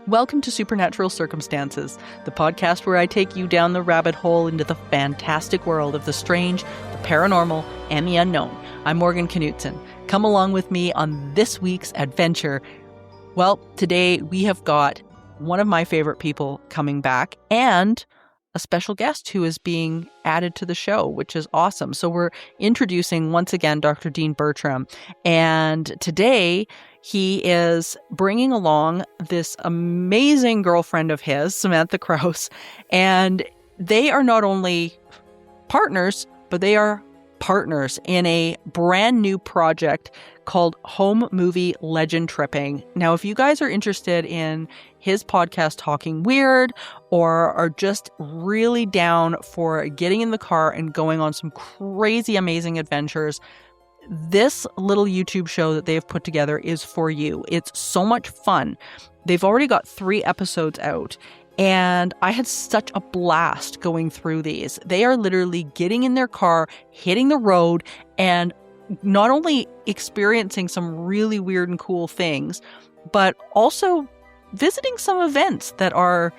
Welcome to Supernatural Circumstances, the podcast where I take you down the rabbit hole into the fantastic world of the strange, the paranormal, and the unknown. I'm Morgan Knutson. Come along with me on this week's adventure. Well, today we have got one of my favorite people coming back and a special guest who is being added to the show, which is awesome. So we're introducing once again Dr. Dean Bertram. And today he is bringing along this amazing girlfriend of his, Samantha Krause. And they are not only partners, but they are partners in a brand new project called Home Movie Legend Tripping. Now, if you guys are interested in his podcast Talking Weird, or are just really down for getting in the car and going on some crazy, amazing adventures, this little YouTube show that they've put together is for you. It's so much fun. They've already got 3 episodes out. And I had such a blast going through these. They are literally getting in their car, hitting the road, and not only experiencing some really weird and cool things, but also visiting some events that are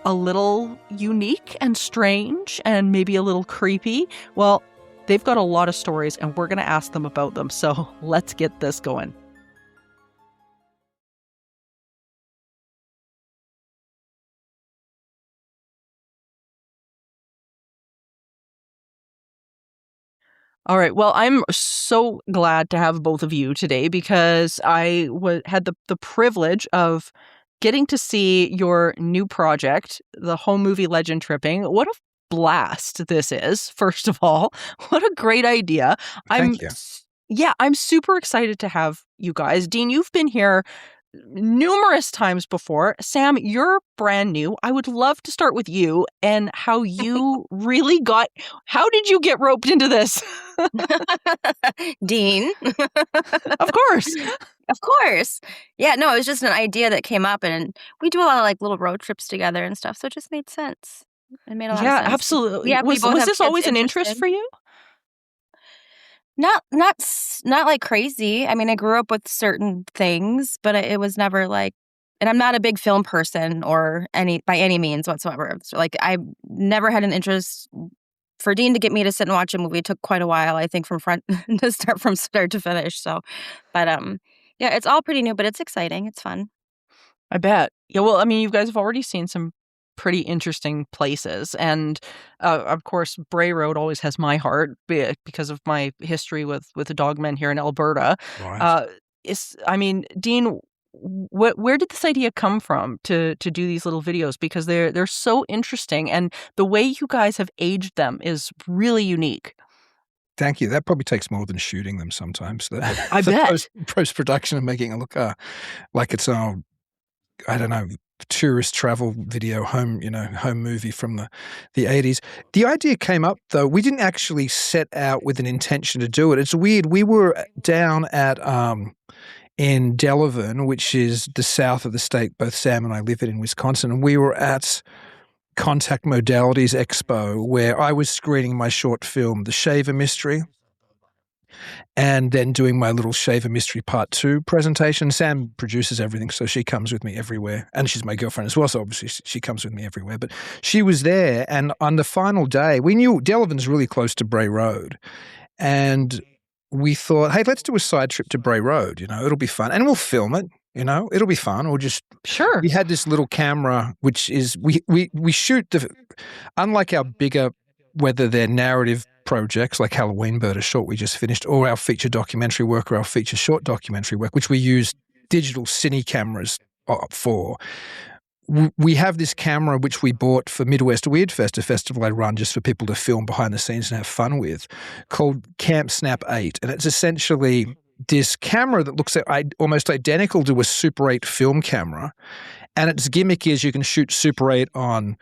a little unique and strange and maybe a little creepy. Well, they've got a lot of stories, and we're going to ask them about them. So let's get this going. All right. Well, I'm so glad to have both of you today because I had the privilege of getting to see your new project, the Home Movie Legend Tripping. What a blast this is, first of all. What a great idea. Thank you. Yeah, I'm super excited to have you guys. Dean, you've been here numerous times before. Sam, you're brand new. I would love to start with you and how you how did you get roped into this? Dean. Of course. Of course. Yeah, no, it was just an idea that came up, and we do a lot of like little road trips together and stuff, so it just made sense. It made a lot of sense. Yeah, absolutely. Yeah, Was this always an interest for you? Not like crazy. I mean, I grew up with certain things, but it was never like, and I'm not a big film person or by any means whatsoever. So like, I never had an interest. For Dean to get me to sit and watch a movie took quite a while, I think, from start to finish. So, but yeah, it's all pretty new, but it's exciting. It's fun. I bet. Yeah, well, I mean, you guys have already seen some pretty interesting places. And of course, Bray Road always has my heart because of my history with the dogmen here in Alberta. Right. Dean, where did this idea come from to do these little videos? Because they're so interesting, and the way you guys have aged them is really unique. Thank you. That probably takes more than shooting them sometimes. I bet. Post-production of making it look like it's I don't know, tourist travel video, home movie from the 80s. The idea came up, though. We didn't actually set out with an intention to do it. It's weird. We were down at in Delavan, which is the south of the state. Both Sam and I live in Wisconsin, and we were at Contact Modalities Expo, where I was screening my short film, The Shaver Mystery, and then doing my little Shaver Mystery Part 2 presentation. Sam produces everything, so she comes with me everywhere. And she's my girlfriend as well, so obviously she comes with me everywhere. But she was there, and on the final day, we knew Delavan's really close to Bray Road. And we thought, hey, let's do a side trip to Bray Road, it'll be fun. And we'll film it, it'll be fun. Or just Sure. We had this little camera, which is we shoot unlike our bigger, whether they're narrative projects like Halloween Bird, a short we just finished, or our feature documentary work or our feature short documentary work, which we use digital cine cameras for. We have this camera which we bought for Midwest Weird Fest, a festival I run just for people to film behind the scenes and have fun with, called Camp Snap 8. And it's essentially this camera that looks almost identical to a Super 8 film camera. And its gimmick is you can shoot Super 8 on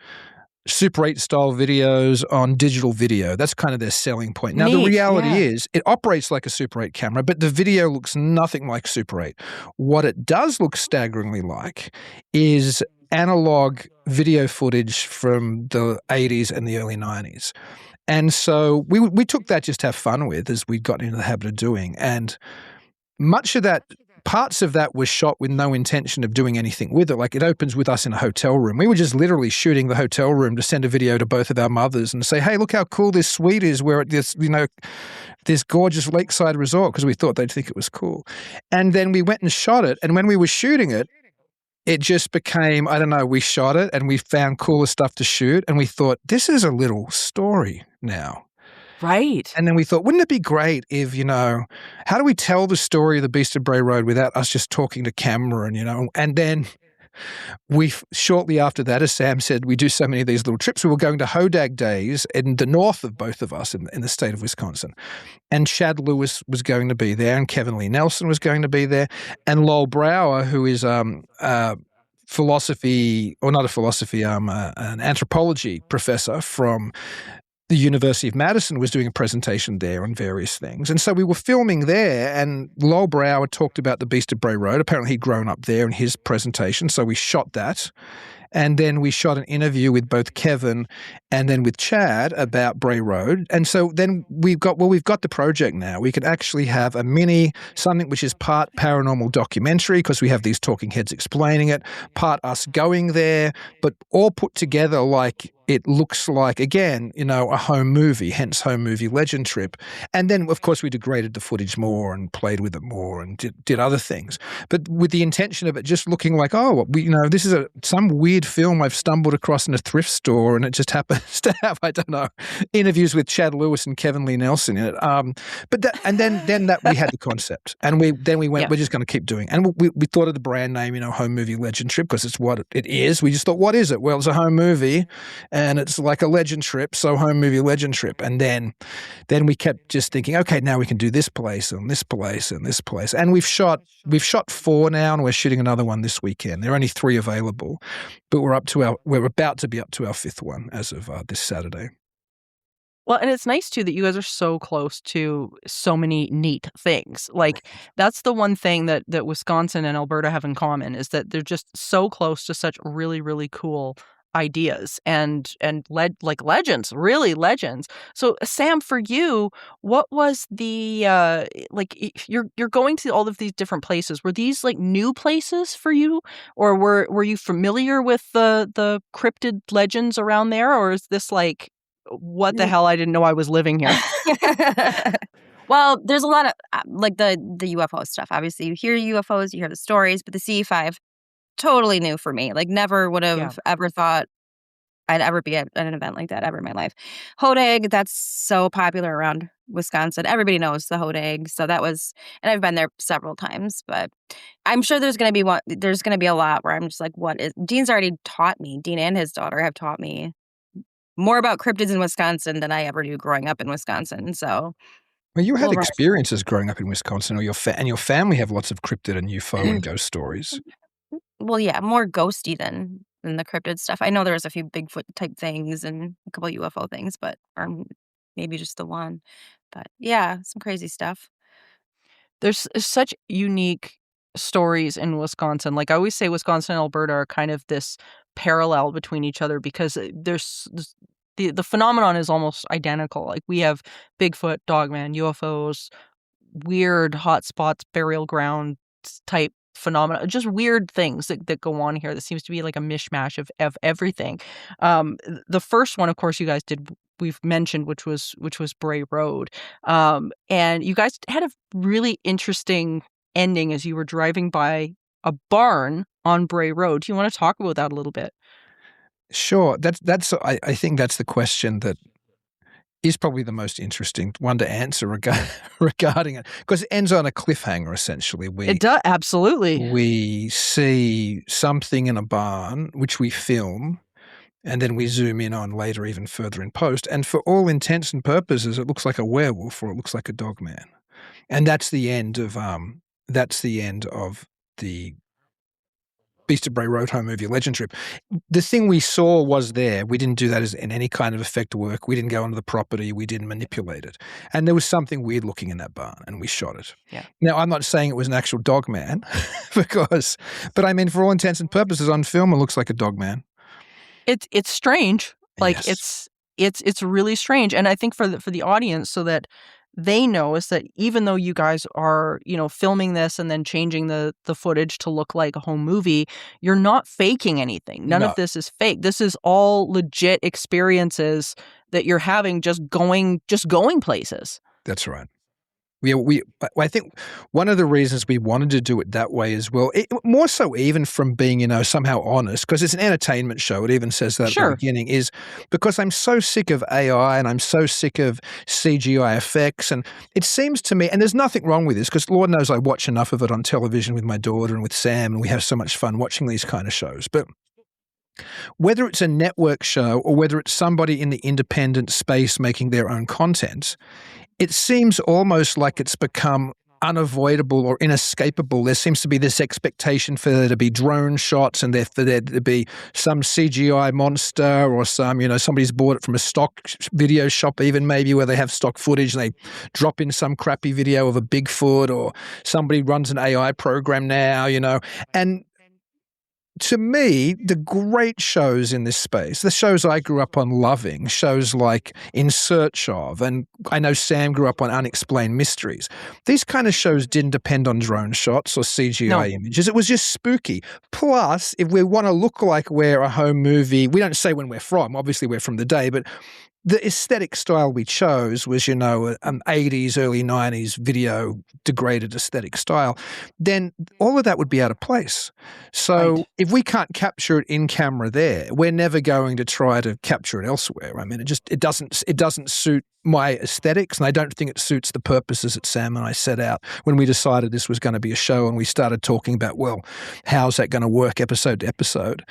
Super 8 style videos on digital video. That's kind of their selling point. Now, the reality is it operates like a Super 8 camera, but the video looks nothing like Super 8. What it does look staggeringly like is analog video footage from the 80s and the early 90s. And so we took that just to have fun with, as we'd gotten into the habit of doing. And much of that parts of that was shot with no intention of doing anything with it. Like, it opens with us in a hotel room. We were just literally shooting the hotel room to send a video to both of our mothers and say, hey, look how cool this suite is, where it this, this gorgeous lakeside resort, because we thought they'd think it was cool. And then we went and shot it. And when we were shooting it, it just became, I don't know, we shot it and we found cooler stuff to shoot. And we thought, this is a little story now. Right. And then we thought, wouldn't it be great if, how do we tell the story of the Beast of Bray Road without us just talking to camera and then shortly after that, as Sam said, we do so many of these little trips. We were going to Hodag Days in the north of both of us in the state of Wisconsin. And Chad Lewis was going to be there, and Kevin Lee Nelson was going to be there, and Lowell Brower, who is philosophy, or not a philosophy, an anthropology professor from the University of Madison, was doing a presentation there on various things. And so we were filming there, and Lowell Brower talked about the Beast of Bray Road. Apparently he'd grown up there in his presentation, so we shot that. And then we shot an interview with both Kevin and then with Chad about Bray Road. And so then we've got the project now. We can actually have a something which is part paranormal documentary, because we have these talking heads explaining it, part us going there, but all put together like it looks like, again, a home movie, hence home movie legend trip. And then, of course, we degraded the footage more and played with it more and did other things. But with the intention of it just looking like, this is some weird film I've stumbled across in a thrift store, and it just happens to have, I don't know, interviews with Chad Lewis and Kevin Lee Nelson in it. Then we had the concept, and we went, we're just going to keep doing. And we thought of the brand name, home movie legend trip, because it's what it is. We just thought, what is it? Well, it's a home movie. And it's like a legend trip, so home movie legend trip. And then we kept just thinking, okay, now we can do this place and this place and this place. And we've shot 4 now, and we're shooting another one this weekend. There are only 3 available, but we're about to be up to our 5th one as of this Saturday. Well, and it's nice, too, that you guys are so close to so many neat things. Like, that's the one thing that Wisconsin and Alberta have in common, is that they're just so close to such really, really cool ideas and legends, really legends. So, Sam, for you, what was the you're going to all of these different places? Were these like new places for you, or were you familiar with the cryptid legends around there, or is this like, what the hell? I didn't know I was living here. Well, there's a lot of like the UFO stuff. Obviously, you hear UFOs, you hear the stories, but the CE5, totally new for me. Like, never would have ever thought I'd ever be at an event like that ever in my life. Hodag, that's so popular around Wisconsin. Everybody knows the Hodag. So that was, and I've been there several times, but I'm sure there's going to be a lot where I'm just like, Dean's already taught me, Dean and his daughter have taught me more about cryptids in Wisconsin than I ever knew growing up in Wisconsin. So, well, you had experiences growing up in Wisconsin, or your family have lots of cryptid and UFO and ghost stories. Well, yeah, more ghosty than the cryptid stuff. I know there was a few Bigfoot type things and a couple UFO things, or maybe just the one. But yeah, some crazy stuff. There's such unique stories in Wisconsin. Like, I always say Wisconsin and Alberta are kind of this parallel between each other, because there's the phenomenon is almost identical. Like, we have Bigfoot, Dogman, UFOs, weird hotspots, burial ground type phenomena, just weird things that go on here. That seems to be like a mishmash of everything. The first one, of course, you guys did, we've mentioned, which was Bray Road. And you guys had a really interesting ending as you were driving by a barn on Bray Road. Do you want to talk about that a little bit? Sure. I think that's the question that is probably the most interesting one to answer regarding it, because it ends on a cliffhanger, essentially. It does, absolutely. We see something in a barn, which we film, and then we zoom in on later, even further in post. And for all intents and purposes, it looks like a werewolf, or it looks like a dog man. And that's the end of the Beast of Bray Road home movie legend trip. The thing we saw was there. We didn't do that as in any kind of effect work. We didn't go onto the property. We didn't manipulate it. And there was something weird looking in that barn, and we shot it. Yeah. Now, I'm not saying it was an actual dog man, but I mean, for all intents and purposes, on film, it looks like a dog man. It's strange. Like, yes. it's really strange. And I think for the audience, so that they know is that even though you guys are, filming this and then changing the footage to look like a home movie, you're not faking anything. None of No, this is fake. This is all legit experiences that you're having just going places. that's right. I think one of the reasons we wanted to do it that way as well, more so even from being, somehow honest, because it's an entertainment show. It even says that at the Sure. beginning, is because I'm so sick of AI and I'm so sick of CGI effects. And it seems to me, and there's nothing wrong with this, because Lord knows I watch enough of it on television with my daughter and with Sam, and we have so much fun watching these kind of shows. But whether it's a network show or whether it's somebody in the independent space making their own content, it seems almost like it's become unavoidable or inescapable. There seems to be this expectation for there to be drone shots and for there to be some CGI monster or somebody's bought it from a stock video shop even maybe where they have stock footage and they drop in some crappy video of a Bigfoot, or somebody runs an AI program now, and to me, the great shows in this space, the shows I grew up on loving, shows like In Search Of, and I know Sam grew up on Unexplained Mysteries. These kind of shows didn't depend on drone shots or CGI images. It was just spooky. Plus, if we want to look like we're a home movie, we don't say when we're from, obviously we're from the day, but the aesthetic style we chose was, an 80s, early 90s video degraded aesthetic style, then all of that would be out of place. So Right. if we can't capture it in camera there, we're never going to try to capture it elsewhere. I mean, it doesn't suit my aesthetics, and I don't think it suits the purposes that Sam and I set out when we decided this was going to be a show, and we started talking about, well, how's that going to work episode to episode?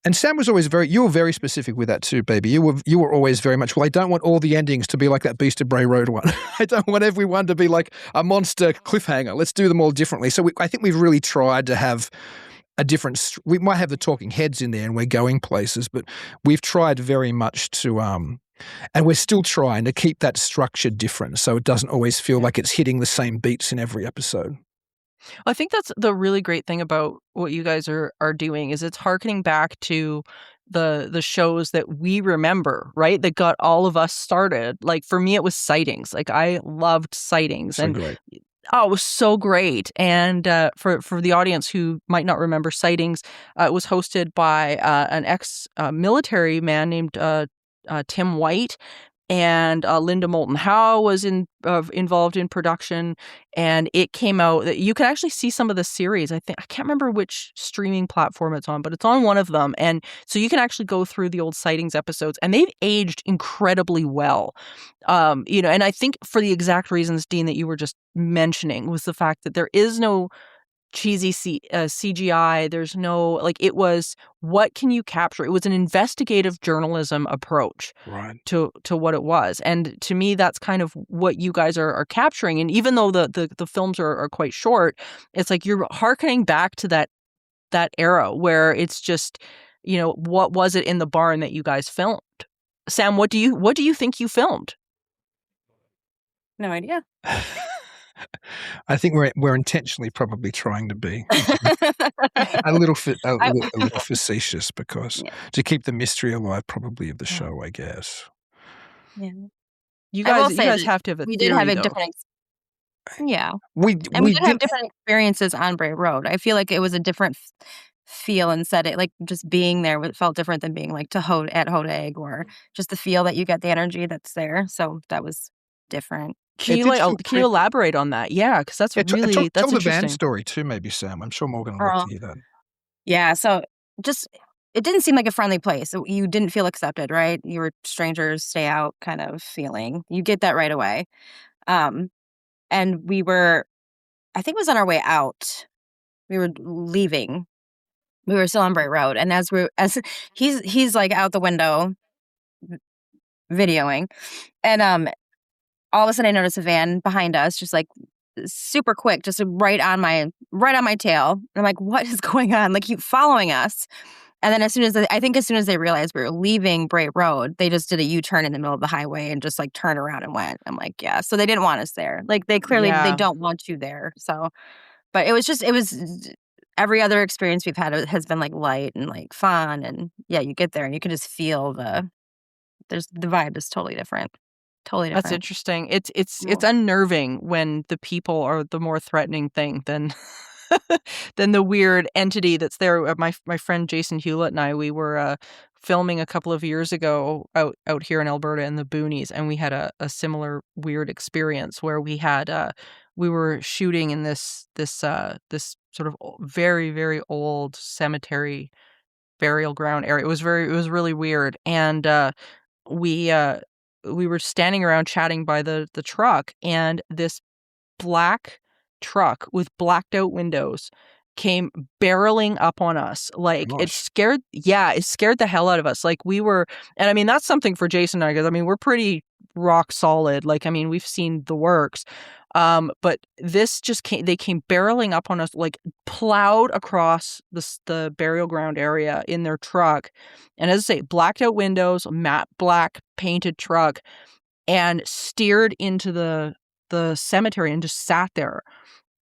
And Sam was always you were very specific with that too, baby. You were always very much, well, I don't want all the endings to be like that Beast of Bray Road one. I don't want everyone to be like a monster cliffhanger. Let's do them all differently. So I think we've really tried to have a different, we might have the talking heads in there and we're going places, but we've tried very much to, and we're still trying to keep that structure different so it doesn't always feel like it's hitting the same beats in every episode. I think that's the really great thing about what you guys are doing is it's harkening back to the shows that we remember, right? That got all of us started. Like for me, it was Sightings. Like I loved Sightings, So and great. it was so great. And for the audience who might not remember Sightings, it was hosted by an ex-military man named Tim White. And Linda Moulton Howe was involved in production, and it came out that you can actually see some of the series. I can't remember which streaming platform it's on, but it's on one of them, and so you can actually go through the old Sightings episodes, and they've aged incredibly well. And I think for the exact reasons, Dean, that you were just mentioning, was the fact that there is no cheesy CGI. There's no, it was, what can you capture? It was an investigative journalism approach to what it was. And to me, that's kind of what you guys are capturing. And even though the films are quite short, it's like you're hearkening back to that era where it's just, what was it in the barn that you guys filmed? Sam, what do you think you filmed? No idea. I think we're intentionally probably trying to be a little facetious because to keep the mystery alive, probably of the show, I guess. Yeah. You I will guys say have to have a we theory, did have a though. different. Yeah, We did have different experiences on Bray Road. I feel like it was a different feel and setting. Like just being there, it felt different than being like at Hodag, or just the feel that you get, the energy that's there. So that was different. Can you elaborate on that? Yeah, because that's that's tell the interesting. van story too, maybe, Sam. I'm sure Morgan will like to hear that. Yeah, so just it didn't seem like a friendly place. You didn't feel accepted, right? You were strangers, stay out kind of feeling. You get that right away. And we were, I think it was on our way out. We were leaving. We were still on Bray Road, and as he's like out the window videoing, and all of a sudden I noticed a van behind us, just like super quick, just right on my tail. And I'm like, what is going on? Like, keep following us. And then as soon as they realized we were leaving Bray Road, they just did a U-turn in the middle of the highway and just like turned around and went. I'm like, yeah. So they didn't want us there. Like they clearly they don't want you there. So, but it was every other experience we've had has been like light and like fun. And yeah, you get there and you can just feel the vibe is totally different. Totally That's different. interesting. It's unnerving when the people are the more threatening thing than than the weird entity that's there. My friend Jason Hewlett and I, we were filming a couple of years ago out here in Alberta in the boonies, and we had a similar weird experience where we were shooting in this sort of very, very old cemetery burial ground area. It was really weird, and we uh we were standing around chatting by the truck, and this black truck with blacked out windows came barreling up on us. Like Gosh. it scared the hell out of us. Like we were, and I mean, that's something for Jason and I, because I mean, we're pretty rock solid. Like, I mean, we've seen the works. But this just they came barreling up on us, like plowed across the burial ground area in their truck. And as I say, blacked out windows, matte black painted truck, and steered into the cemetery and just sat there.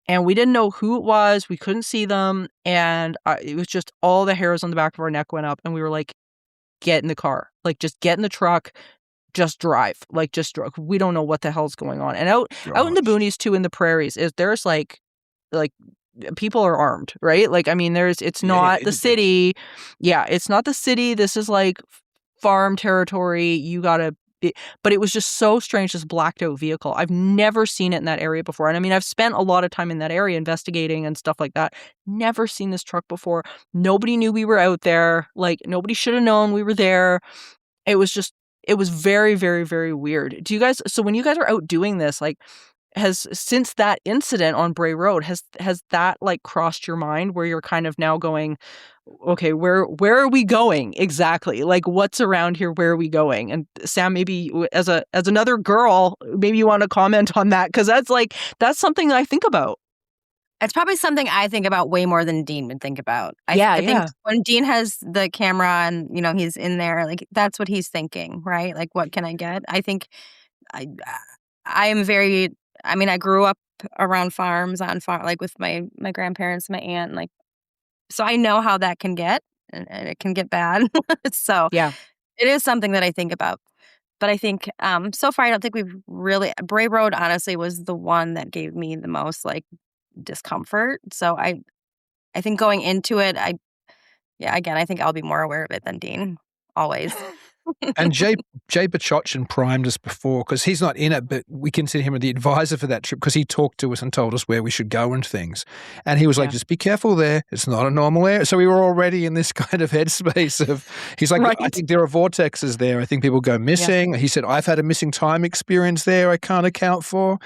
And we didn't know who it was. We couldn't see them. And it was just all the hairs on the back of our neck went up. And we were like, get in the car. Like, just get in the truck. Just drive. Like, just drive. We don't know what the hell's going on. And out in the Gosh. boonies, too, in the prairies, there's like people are armed, right? Like, I mean, it's Yeah, not the city. Yeah, it's not the city. This is like farm territory. You gotta but it was just so strange, this blacked out vehicle. I've never seen it in that area before. And I mean, I've spent a lot of time in that area investigating and stuff like that. Never seen this truck before. Nobody knew we were out there. Like, nobody should have known we were there. It was very, very, very weird. So when you guys are out doing this, like, since that incident on Bray Road, has that like crossed your mind where you're kind of now going, okay, where are we going exactly? Like, what's around here? Where are we going? And Sam, maybe as another girl, maybe you want to comment on that, because that's something that I think about. It's probably something I think about way more than Dean would think about. I think Yeah. when Dean has the camera and, he's in there, like, that's what he's thinking, right? Like, what can I get? I think I am very, I mean, I grew up around farms, like with my grandparents, my aunt, like, so I know how that can get, and it can get bad. So Yeah. it is something that I think about. But I think so far, I don't think we've really, Bray Road honestly was the one that gave me the most like discomfort. So I think going into it, again, I think I'll be more aware of it than Dean, always. And Jay Bachochin primed us before, because he's not in it, but we consider him the advisor for that trip, because he talked to us and told us where we should go and things. And he was like, just be careful there. It's not a normal area. So we were already in this kind of headspace of, he's like, Right. I think there are vortexes there. I think people go missing. Yeah. He said, I've had a missing time experience there I can't account for.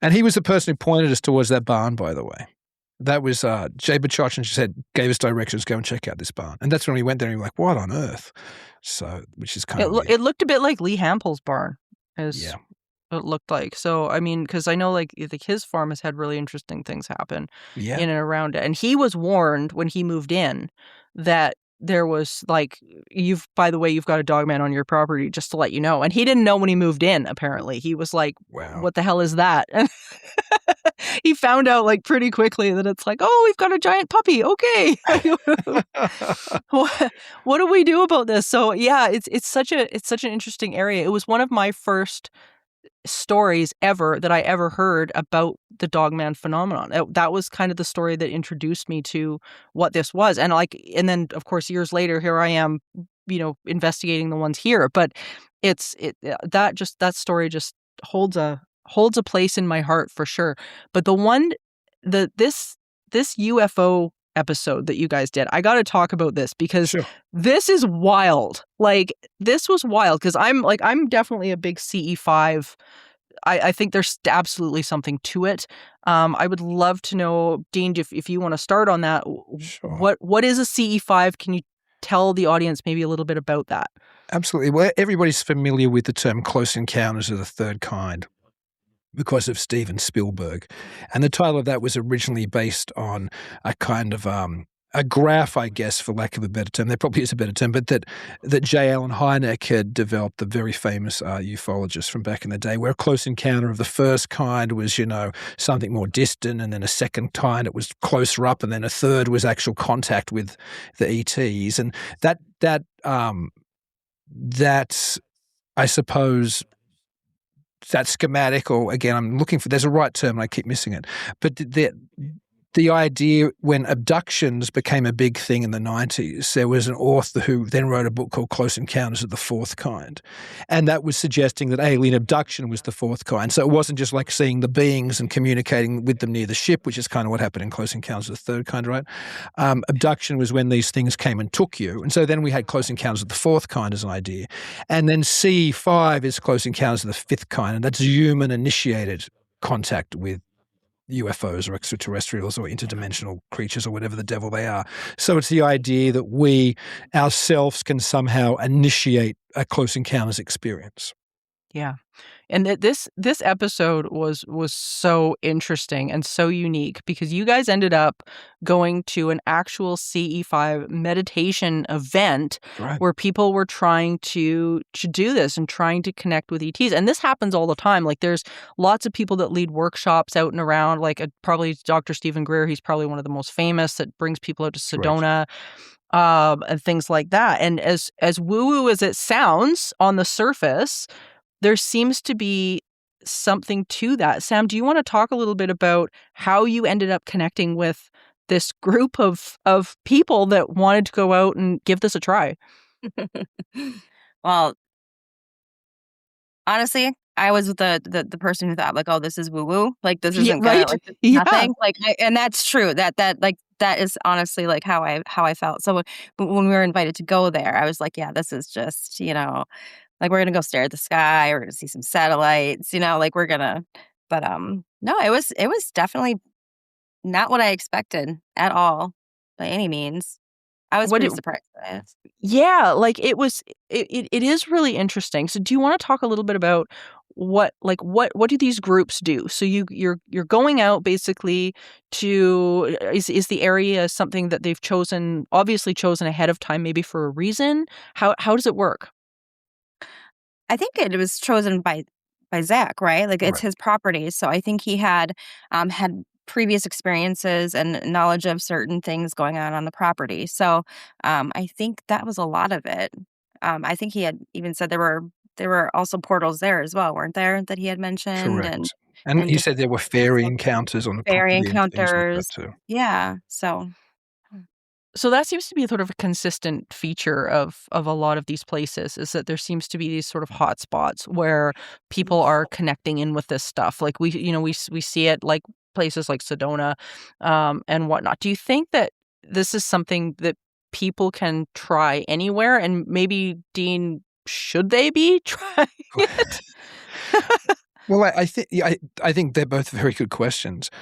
And he was the person who pointed us towards that barn, by the way. That was Jay Bachochin, she said, gave us directions, go and check out this barn. And that's when we went there and we were like, what on earth? So, which is kind of weird. It looked a bit like Lee Hampel's barn, what it looked like. So, I mean, because I know like his farm has had really interesting things happen in and around it. And he was warned when he moved in that there was like, by the way, you've got a dogman on your property, just to let you know. And he didn't know when he moved in, apparently. He was like, wow, what the hell is that? And he found out like pretty quickly that it's like, oh, we've got a giant puppy. Okay. What do we do about this? So yeah, it's such an interesting area. It was one of my first stories ever that I ever heard about the dogman phenomenon. That was kind of the story that introduced me to what this was. And then of course years later, here I am, investigating the ones here. But that story just holds a place in my heart for sure. But this UFO episode that you guys did, I got to talk about this, because this is wild. Like, this was wild, because I'm definitely a big CE5. I think there's absolutely something to it. I would love to know, Dean, if you want to start on that. Sure. What is a CE5? Can you tell the audience maybe a little bit about that? Absolutely. Well, everybody's familiar with the term Close Encounters of the Third Kind because of Steven Spielberg. And the title of that was originally based on a kind of a graph, I guess, for lack of a better term. There probably is a better term, but that J. Allen Hynek had developed, the very famous ufologist from back in the day, where a close encounter of the first kind was, something more distant, and then a second kind, it was closer up, and then a third was actual contact with the ETs. And that I suppose, that schematic, or again, I'm looking for, there's a right term and I keep missing it. But the idea when abductions became a big thing in the 90s, there was an author who then wrote a book called Close Encounters of the Fourth Kind. And that was suggesting that alien abduction was the fourth kind. So it wasn't just like seeing the beings and communicating with them near the ship, which is kind of what happened in Close Encounters of the Third Kind, right? Abduction was when these things came and took you. And so then we had Close Encounters of the Fourth Kind as an idea. And then C5 is Close Encounters of the Fifth Kind, and that's human-initiated contact with UFOs or extraterrestrials or interdimensional creatures or whatever the devil they are. So it's the idea that we ourselves can somehow initiate a close encounters experience. Yeah. And this episode was so interesting and so unique because you guys ended up going to an actual CE5 meditation event Right. where people were trying to do this and trying to connect with ETs. And this happens all the time. Like there's lots of people that lead workshops out and around, like probably Dr. Stephen Greer. He's probably one of the most famous that brings people out to Sedona. And things like that. And as woo-woo as it sounds on the surface, there seems to be something to that. Sam, do you want to talk a little bit about how you ended up connecting with this group of people that wanted to go out and give this a try? Well, honestly, I was the person who thought like, oh, this is woo woo. Like this isn't gonna, right? like, this is Yeah. nothing. Like, and that's true. That is honestly like how I felt. So when we were invited to go there, I was like, yeah, this is just, like we're gonna go stare at the sky, we're gonna see some satellites, like we're gonna. But no, it was definitely not what I expected at all by any means. I was pretty surprised by it. Yeah, like it is really interesting. So do you want to talk a little bit about what do these groups do? So you're going out basically to is the area something that they've obviously chosen ahead of time, maybe for a reason? How does it work? I think it was chosen by Zach, right? Like it's Right. his property, so I think he had previous experiences and knowledge of certain things going on the property. So I think that was a lot of it. I think he had even said there were also portals there as well, weren't there? That he had mentioned, Correct. and And he said different there were fairy encounters on the fairy property and things like that encounters. too. Yeah. So So that seems to be sort of a consistent feature of a lot of these places, is that there seems to be these sort of hot spots where people are connecting in with this stuff. Like we see it like places like Sedona and whatnot. Do you think that this is something that people can try anywhere? And maybe, Dean, should they be trying it? Well, I think they're both very good questions.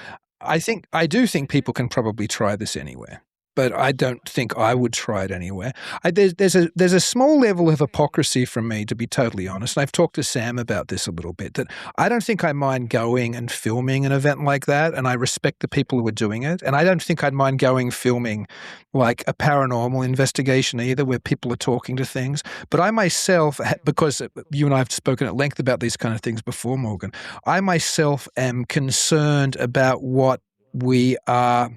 I do think people can probably try this anywhere, but I don't think I would try it anywhere. There's a small level of hypocrisy from me, to be totally honest. And I've talked to Sam about this a little bit, that I don't think I mind going and filming an event like that, and I respect the people who are doing it. And I don't think I'd mind going filming like a paranormal investigation either, where people are talking to things. But I myself, because you and I have spoken at length about these kind of things before, Morgan, I myself am concerned about what we are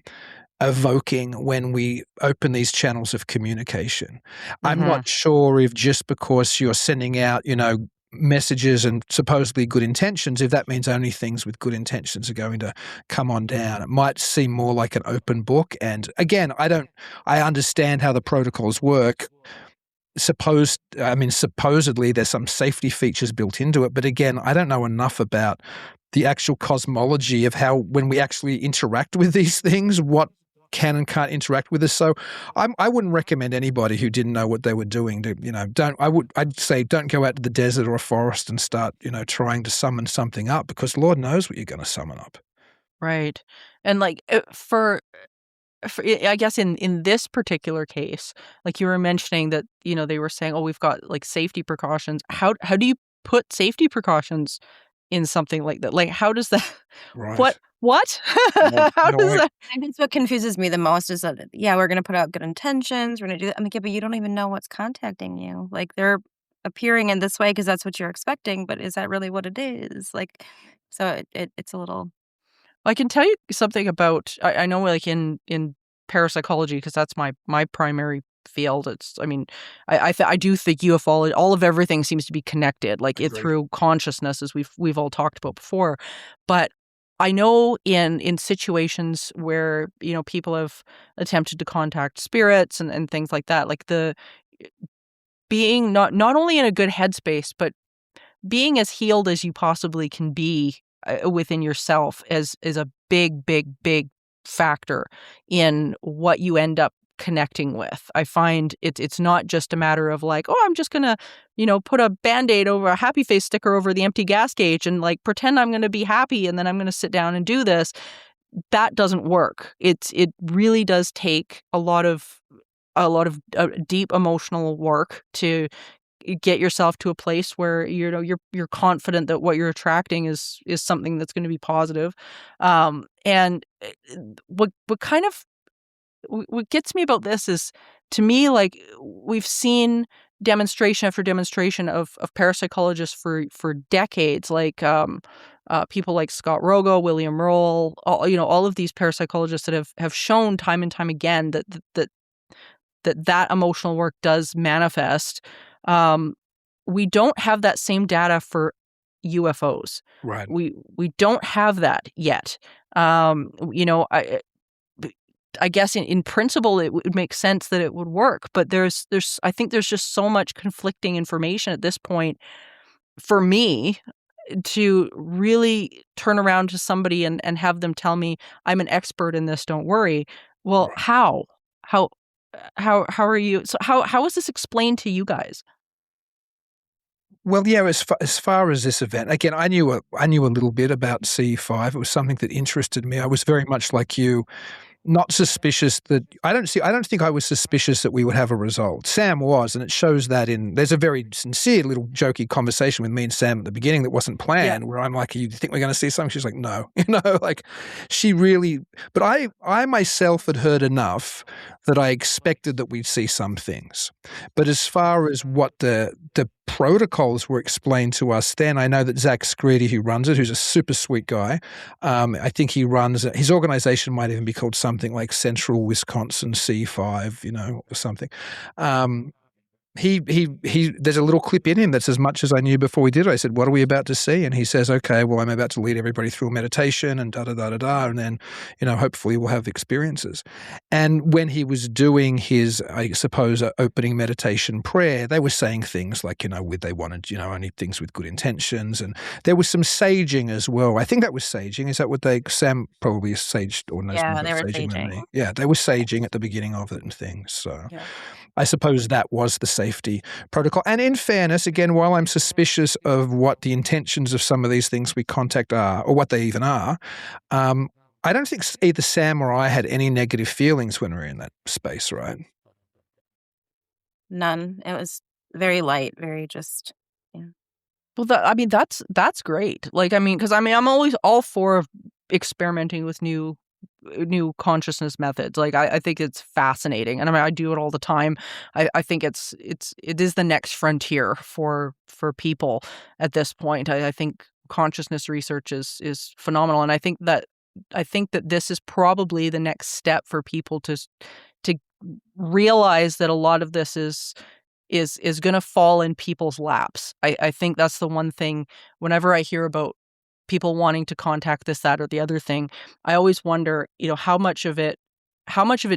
evoking when we open these channels of communication. I'm not sure if just because you're sending out, messages and supposedly good intentions, if that means only things with good intentions are going to come on down. It might seem more like an open book. And again, I understand how the protocols work. Supposedly there's some safety features built into it, but again, I don't know enough about the actual cosmology of how, when we actually interact with these things, what can and can't interact with us. So I wouldn't recommend anybody who didn't know what they were doing to, I'd say don't go out to the desert or a forest and start, trying to summon something up, because Lord knows what you're going to summon up. Right. And like for I guess in this particular case, like you were mentioning that, they were saying, oh, we've got like safety precautions. How do you put safety precautions in something like that? Like, how does that, Right. what? No, How does that? I think what confuses me the most is that, yeah, we're going to put out good intentions. We're going to do that. I'm like, yeah, but you don't even know what's contacting you. Like they're appearing in this way because that's what you're expecting. But is that really what it is? Like, so it's a little. I can tell you something about, I know like in parapsychology, because that's my primary field. I do think ufology, all of everything seems to be connected, like it through consciousness, as we've all talked about before. But I know in situations where, people have attempted to contact spirits and things like that, like the being not only in a good headspace, but being as healed as you possibly can be within yourself is a big, big, big factor in what you end up connecting with. I find it's not just a matter of like, oh, I'm just gonna, put a Band-Aid over a happy face sticker over the empty gas gauge and like pretend I'm gonna be happy and then I'm gonna sit down and do this. That doesn't work. It really does take a lot of deep emotional work to get yourself to a place where you're confident that what you're attracting is something that's going to be positive. And what gets me about this is, to me, like, we've seen demonstration after demonstration of parapsychologists for decades, like people like Scott Rogo, William Roll, all of these parapsychologists that have shown time and time again that emotional work does manifest. We don't have that same data for UFOs. Right. We don't have that yet. I guess in principle it would make sense that it would work, but I think there's just so much conflicting information at this point for me to really turn around to somebody and have them tell me, I'm an expert in this, don't worry. Well, how are you? So how is this explained to you guys? Well, yeah, as far as this event, again, I knew a little bit about C5. It was something that interested me. I was very much like you, not suspicious that I don't think I was suspicious that we would have a result. Sam was, and it shows that there's a very sincere little jokey conversation with me and Sam at the beginning that wasn't planned, where I'm like, you think we're going to see something? She's like, no, like she really, but I myself had heard enough that I expected that we'd see some things. But as far as what the protocols were explained to us then, I know that Zach Screedy, who runs it, who's a super sweet guy, I think he runs his organization might even be called something like Central Wisconsin C5, or something. He there's a little clip in him that's as much as I knew before we did it. I said, what are we about to see? And he says, okay, well, I'm about to lead everybody through a meditation and da-da-da-da-da, and then, hopefully we'll have experiences. And when he was doing his, I suppose, opening meditation prayer, they were saying things like, they wanted, only things with good intentions. And there was some saging as well. I think that was saging. Is that what Sam probably saged or knows more about they were saging than me? saging. Yeah, they were saging at the beginning of it and things. So Yeah. I suppose that was the safety protocol. And in fairness, again, while I'm suspicious of what the intentions of some of these things we contact are, or what they even are, I don't think either Sam or I had any negative feelings when we were in that space, right? None. It was very light, very just, yeah. Well, that's great. Like, because I'm always all for experimenting with new consciousness methods. Like, I think it's fascinating, and I do it all the time. I think it is the next frontier for people at this point. I think consciousness research is phenomenal, and I think that this is probably the next step for people to realize that a lot of this is going to fall in people's laps. I think that's the one thing. Whenever I hear about people wanting to contact this, that, or the other thing, I always wonder, how much of it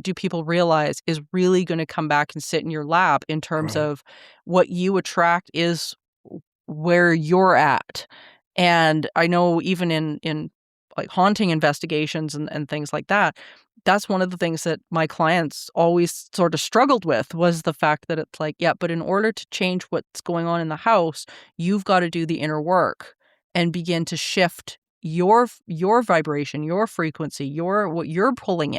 do people realize is really going to come back and sit in your lap in terms of what you attract is where you're at. And I know even in like haunting investigations and things like that, that's one of the things that my clients always sort of struggled with, was the fact that it's like, yeah, but in order to change what's going on in the house, you've got to do the inner work and begin to shift your vibration, your frequency, what you're pulling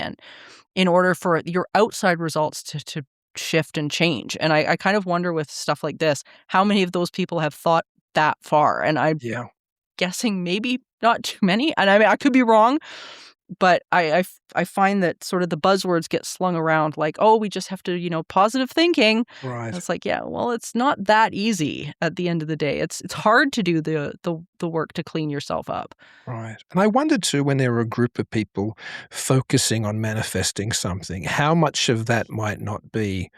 in order for your outside results to shift and change. And I kind of wonder with stuff like this, how many of those people have thought that far? And I'm guessing maybe not too many. And I could be wrong, but I find that sort of the buzzwords get slung around like, oh, we just have to, positive thinking. Right. And it's like, yeah, well, it's not that easy at the end of the day. It's hard to do the work to clean yourself up. Right. And I wondered too, when there were a group of people focusing on manifesting something, how much of that might not be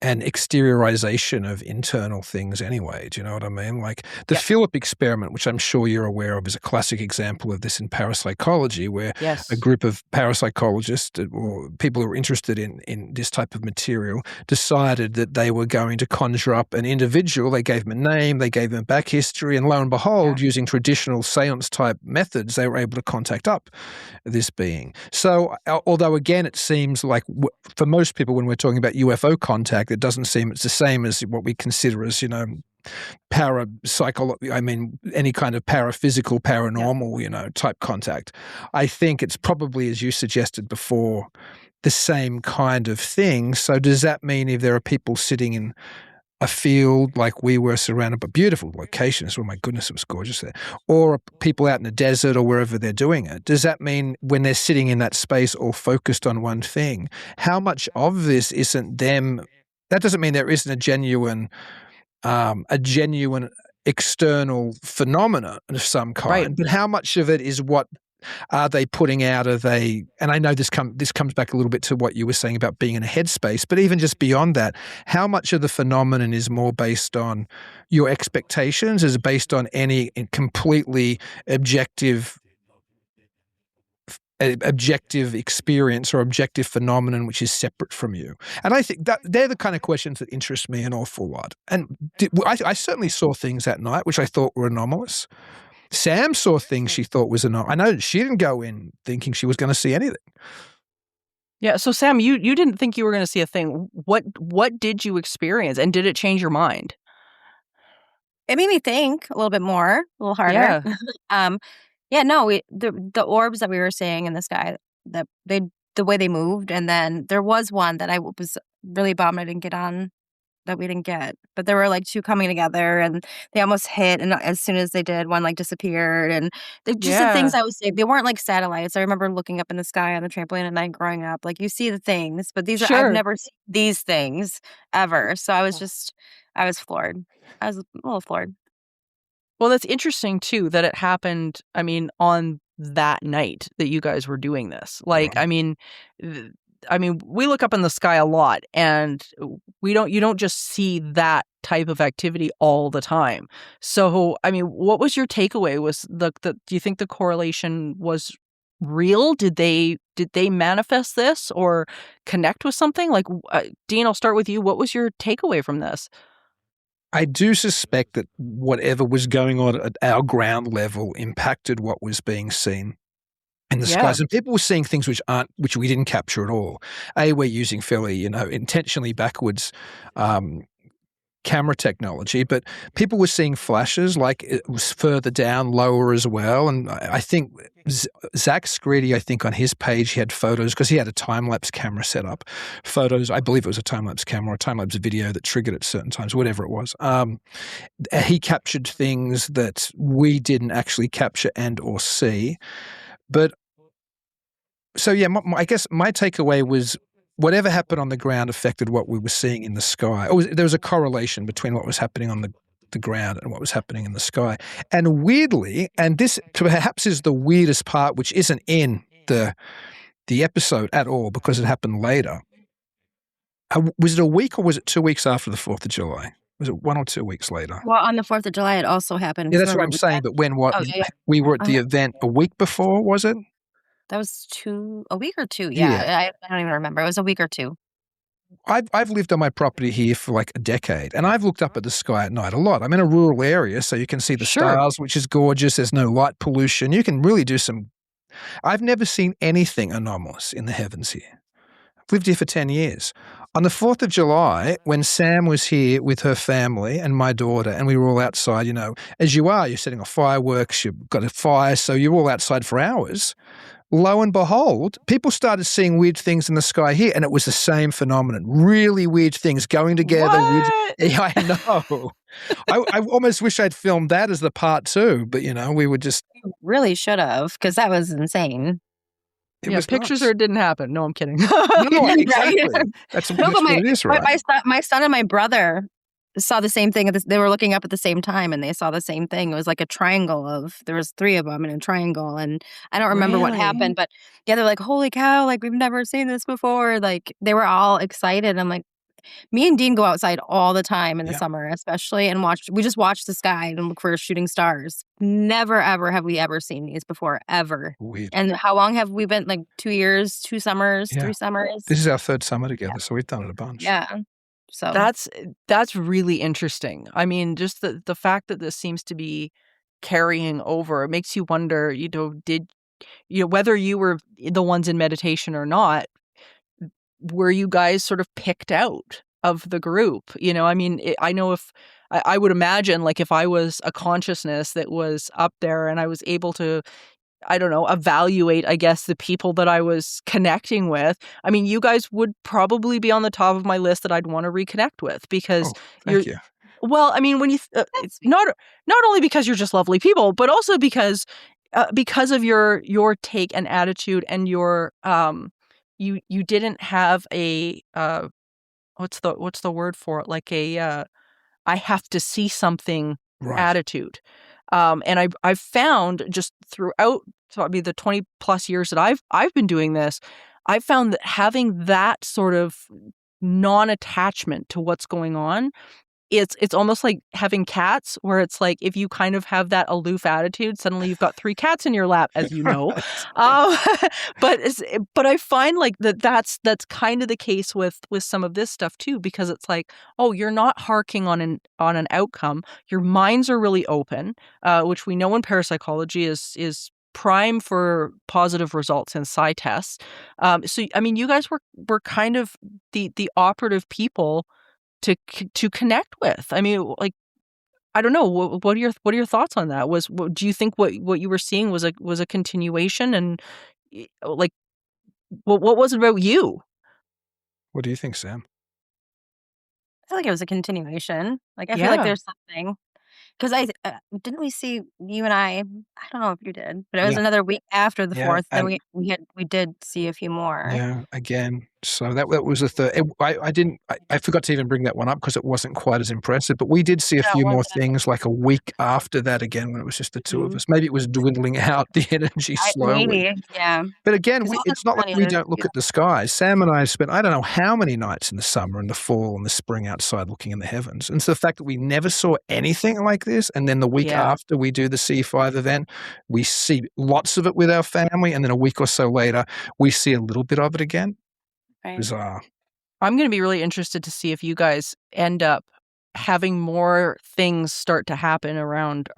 an exteriorization of internal things anyway. Do you know what I mean? Like the Yeah. Philip experiment, which I'm sure you're aware of, is a classic example of this in parapsychology, where Yes. a group of parapsychologists or people who were interested in this type of material decided that they were going to conjure up an individual. They gave them a name, they gave them a back history, and lo and behold, using traditional seance type methods, they were able to contact up this being. So although again, it seems like for most people, when we're talking about UFO contact, it doesn't seem it's the same as what we consider as, parapsychology. I mean, any kind of paraphysical, paranormal, type contact. I think it's probably, as you suggested before, the same kind of thing. So does that mean if there are people sitting in a field like we were, surrounded by beautiful locations, oh my goodness, it was gorgeous there, or people out in the desert or wherever they're doing it, does that mean when they're sitting in that space all focused on one thing, how much of this isn't them? That doesn't mean there isn't a genuine external phenomena of some kind, Right. but how much of it is what are they putting out? Are they, and I know this comes back a little bit to what you were saying about being in a headspace, but even just beyond that, how much of the phenomenon is more based on your expectations, is based on any completely objective experience or objective phenomenon which is separate from you? And I think that they're the kind of questions that interest me an awful lot. And I certainly saw things that night which I thought were anomalous. Sam saw things she thought was anomalous. I know she didn't go in thinking she was going to see anything. Yeah. So Sam, you didn't think you were going to see a thing. What did you experience, and did it change your mind? It made me think a little bit more, a little harder. No, the orbs that we were seeing in the sky, the way they moved, and then there was one that I was really bummed I didn't get on, that we didn't get. But there were like two coming together, and they almost hit, and as soon as they did, one like disappeared, and the things I was saying, they weren't like satellites. I remember looking up in the sky on the trampoline at night growing up, like you see the things, but I've never seen these things ever. So I was floored. I was a little floored. Well, that's interesting too that it happened, I mean, on that night that you guys were doing this. Like, I mean, we look up in the sky a lot, and you don't just see that type of activity all the time. So, I mean, what was your takeaway? Was do you think the correlation was real? Did they manifest this or connect with something? Like, Dean, I'll start with you. What was your takeaway from this? I do suspect that whatever was going on at our ground level impacted what was being seen in the skies. And people were seeing things which we didn't capture at all. We're using fairly, intentionally backwards camera technology, but people were seeing flashes, like it was further down, lower as well. And I think Zach Screedy, on his page, he had photos because he had a time-lapse camera set up. Photos, I believe it was a time-lapse camera or a time-lapse video that triggered at certain times, whatever it was. He captured things that we didn't actually capture and or see. But so, yeah, I guess my takeaway was whatever happened on the ground affected what we were seeing in the sky. There was a correlation between what was happening on the ground and what was happening in the sky. And weirdly, and this perhaps is the weirdest part, which isn't in the episode at all because it happened later. Was it a week or was it 2 weeks after the 4th of July? Was it 1 or 2 weeks later? Well, on the 4th of July, it also happened. Yeah, that's what I'm saying. But when we were at the event a week before, was it? That was a week or two. Yeah. I don't even remember. It was a week or two. I've lived on my property here for like a decade, and I've looked up at the sky at night a lot. I'm in a rural area, so you can see the stars, which is gorgeous. There's no light pollution. You can really do I've never seen anything anomalous in the heavens here. I've lived here for 10 years. On the 4th of July, when Sam was here with her family and my daughter, and we were all outside, as you are, you're setting off fireworks, you've got a fire, so you're all outside for hours. Lo and behold, people started seeing weird things in the sky here, and it was the same phenomenon. Really weird things going together. Yeah, I know. I almost wish I'd filmed that as the part 2, but we were just... You really should have, because that was insane. was pictures nuts. or it didn't happen. No, I'm kidding. No, exactly. That's No, but what it is, right? my son and my brother saw the same thing. They were looking up at the same time, and they saw the same thing. It was like a triangle there was 3 of them in a triangle, and I don't remember what Really? happened, but yeah, they're like, "Holy cow! Like we've never seen this before!" Like they were all excited. I'm like, me and Dean go outside all the time in the Yeah. summer, especially, and we just watch the sky and look for shooting stars. Never ever have we ever seen these before, ever. Weird. And how long have we been? Like 2 years, 2 summers, Yeah. 3 summers. This is our 3rd summer together, so we've done it a bunch. Yeah. So That's really interesting. I mean, just the fact that this seems to be carrying over, it makes you wonder, whether you were the ones in meditation or not, were you guys sort of picked out of the group? I mean, I know if I would imagine, like, if I was a consciousness that was up there and I was able to, I don't know, evaluate, I guess, the people that I was connecting with. I mean, you guys would probably be on the top of my list that I'd want to reconnect with because Thank you. well, I mean, when you it's not only because you're just lovely people, but also because of your take and attitude and your you didn't have a what's the word for it, like a I have to see something Right. attitude. And I've found just throughout probably the 20 plus years that I've been doing this, I've found that having that sort of non-attachment to what's going on, it's almost like having cats, where it's like if you kind of have that aloof attitude, suddenly you've got 3 cats in your lap, as you know. Um, but I find like that's kind of the case with some of this stuff too, because it's like, oh, you're not harking on an outcome. Your minds are really open, which we know in parapsychology is prime for positive results in psi tests. So I mean, you guys were kind of the operative people to connect with. I mean, like, I don't know. What are your thoughts on that? Do you think what you were seeing was a continuation, and like, what was it about you? What do you think, Sam? I feel like it was a continuation. Like I feel like Yeah. there's something. Because didn't we see you and I don't know if you did, but it was Yeah. another week after the Yeah, 4th, then and we did see a few more. yeah, again. So that was the 3rd. I forgot to even bring that one up because it wasn't quite as impressive. But we did see a No, it few more wasn't. things like a week after that again when it was just the 2 of Mhm. us. Maybe it was dwindling out the energy slowly. Maybe, yeah. But again, 'Cause all it's the not like money we was- don't look at the skies. Sam and I have spent I don't know how many nights in the summer and the fall and the spring outside looking in the heavens. And so the fact that we never saw anything like this, and then the week Yeah. after we do the C5 event, we see lots of it with our family, and then a week or so later, we see a little bit of it again. Right. Bizarre. I'm going to be really interested to see if you guys end up having more things start to happen around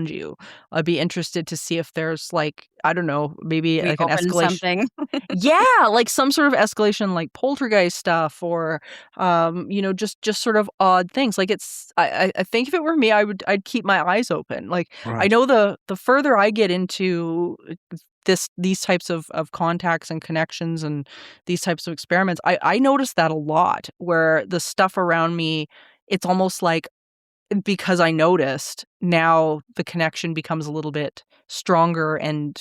you. I'd be interested to see if there's, like, I don't know, maybe We like an opened escalation. something. Yeah, like some sort of escalation, like poltergeist stuff, or just sort of odd things. Like, it's I think if it were me, I'd keep my eyes open. Like, I Right. know the further I get into these types of contacts and connections and these types of experiments, I notice that a lot, where the stuff around me, it's almost like, because I noticed, now the connection becomes a little bit stronger and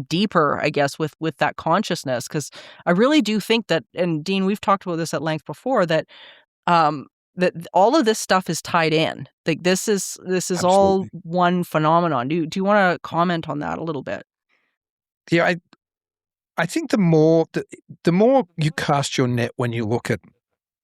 deeper, I guess, with that consciousness. Because I really do think that, and Dean, we've talked about this at length before, that that all of this stuff is tied in. Like, this is all Absolutely. one phenomenon. Do you want to comment on that a little bit? Yeah, I think the more you cast your net when you look at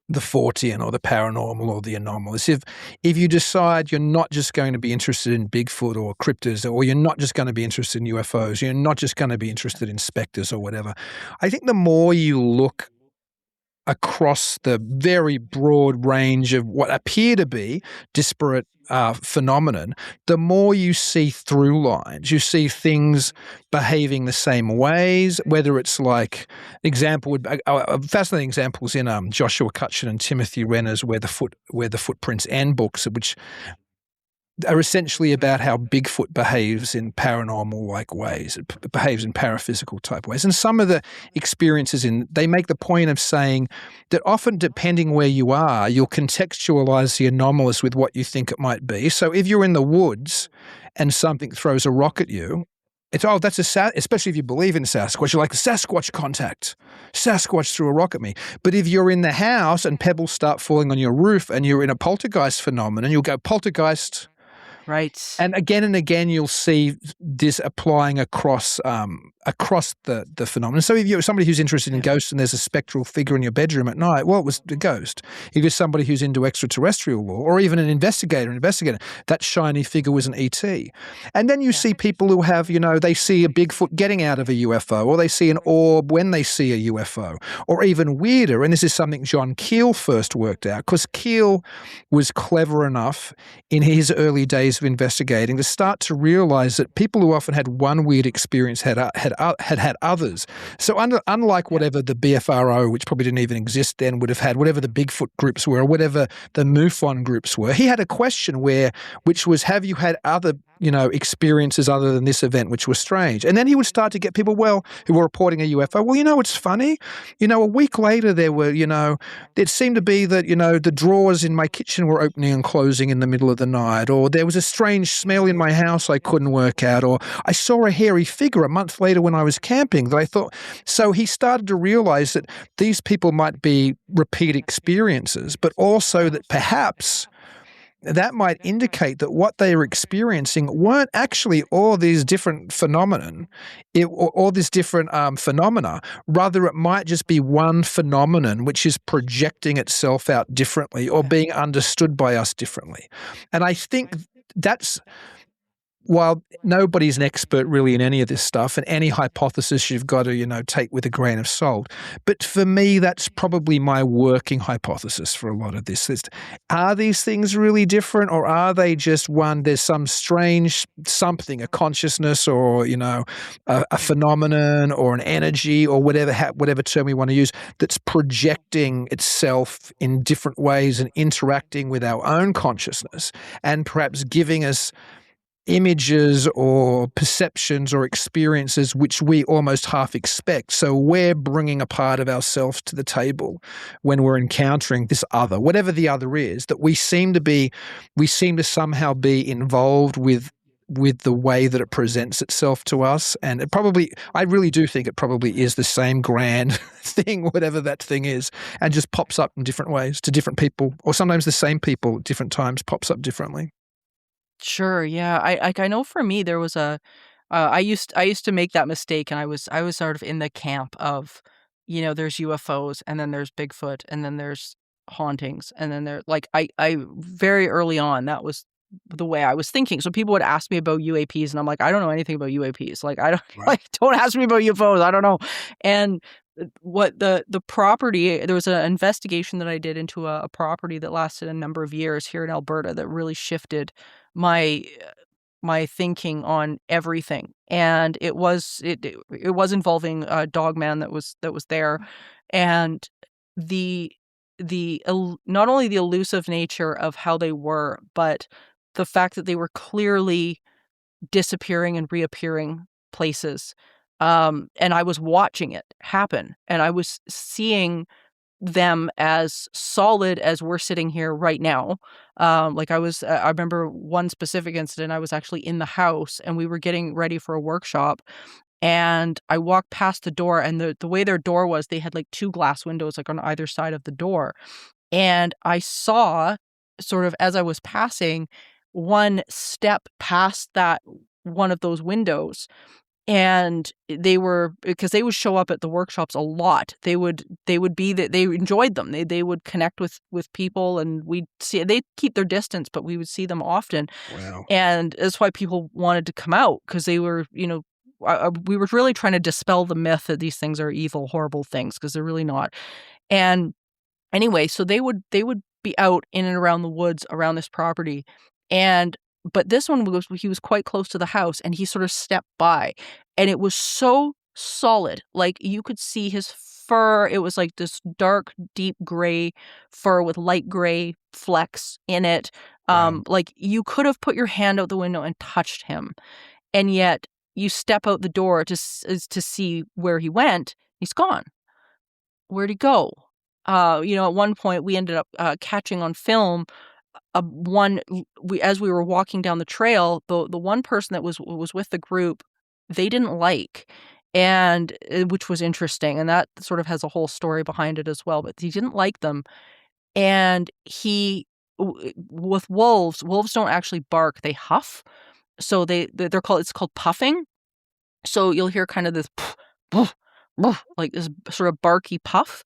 the Fortean or the paranormal or the anomalous, if you decide you're not just going to be interested in Bigfoot or cryptids, or you're not just going to be interested in UFOs, you're not just going to be interested in specters or whatever, I think the more you look across the very broad range of what appear to be disparate phenomenon, the more you see through lines. You see things behaving the same ways, whether it's like fascinating examples in Joshua Cutchin and Timothy Renner's Where the Footprints End books, which are essentially about how Bigfoot behaves in paranormal-like ways. It behaves in paraphysical-type ways. And some of the experiences they make the point of saying that often, depending where you are, you'll contextualize the anomalous with what you think it might be. So if you're in the woods and something throws a rock at you, It's, oh, that's especially if you believe in Sasquatch. You're like, Sasquatch contact. Sasquatch threw a rock at me. But if you're in the house and pebbles start falling on your roof and you're in a poltergeist phenomenon, you'll go, poltergeist. Right. And again, you'll see this applying across the phenomenon. So if you're somebody who's interested in ghosts and there's a spectral figure in your bedroom at night, well, it was the ghost. If you're somebody who's into extraterrestrial law, or even an investigator, that shiny figure was an ET. And then you see people who have, they see a Bigfoot getting out of a UFO, or they see an orb when they see a UFO, or even weirder. And this is something John Keel first worked out, because Keel was clever enough in his early days of investigating to start to realize that people who often had one weird experience had others. So unlike whatever the BFRO, which probably didn't even exist then, would have had, whatever the Bigfoot groups were, or whatever the MUFON groups were, he had a question which was, have you had other experiences other than this event which were strange? And then he would start to get people, who were reporting a UFO. Well, it's funny. A week later there were, it seemed to be that, the drawers in my kitchen were opening and closing in the middle of the night, or there was a strange smell in my house I couldn't work out, or I saw a hairy figure a month later when I was camping that I thought. So he started to realize that these people might be repeat experiences, but also that perhaps that might indicate that what they were experiencing weren't actually all these different phenomena. Rather, it might just be one phenomenon which is projecting itself out differently or being understood by us differently. And I think that's, while nobody's an expert really in any of this stuff, and any hypothesis you've got to, take with a grain of salt. But for me, that's probably my working hypothesis for a lot of this. Are these things really different, or are they just one, there's some strange something, a consciousness, or, a phenomenon, or an energy, or whatever term we want to use, that's projecting itself in different ways and interacting with our own consciousness, and perhaps giving us images or perceptions or experiences which we almost half expect. So we're bringing a part of ourselves to the table when we're encountering this other, whatever the other is, that we seem to somehow be involved with the way that it presents itself to us. And I really do think it probably is the same grand thing, whatever that thing is, and just pops up in different ways to different people, or sometimes the same people at different times pops up differently. Sure. Yeah. I know for me there was I used to make that mistake, and I was sort of in the camp of, there's UFOs, and then there's Bigfoot, and then there's hauntings, and then I very early on, that was the way I was thinking. So people would ask me about UAPs, and I'm like, I don't know anything about UAPs. Like, I don't don't ask me about UFOs. I don't know. And what the property, there was an investigation that I did into a property that lasted a number of years here in Alberta that really shifted my thinking on everything. And it was involving a dog man that was there, and the not only the elusive nature of how they were, but the fact that they were clearly disappearing and reappearing places. And I was watching it happen, and I was seeing them as solid as we're sitting here right now. I remember one specific incident. I was actually in the house, and we were getting ready for a workshop, and I walked past the door, and the way their door was, they had like two glass windows like on either side of the door. And I saw, sort of as I was passing, one step past that one of those windows. And they would show up at the workshops a lot. They enjoyed them. They would connect with people, and they'd keep their distance, but we would see them often. Wow. And that's why people wanted to come out, because they were, we were really trying to dispel the myth that these things are evil, horrible things, because they're really not. And anyway, so they would be out in and around the woods around this property. But this one he was quite close to the house, and he sort of stepped by, and it was so solid. Like, you could see his fur. It was like this dark, deep gray fur with light gray flecks in it. Wow. Like, you could have put your hand out the window and touched him. And yet you step out the door to see where he went. He's gone. Where'd he go? At one point we ended up catching on film as we were walking down the trail, the one person that was with the group, they didn't like, and which was interesting, and that sort of has a whole story behind it as well. But he didn't like them, and with wolves don't actually bark; they huff. So it's called puffing. So you'll hear kind of this like this sort of barky puff.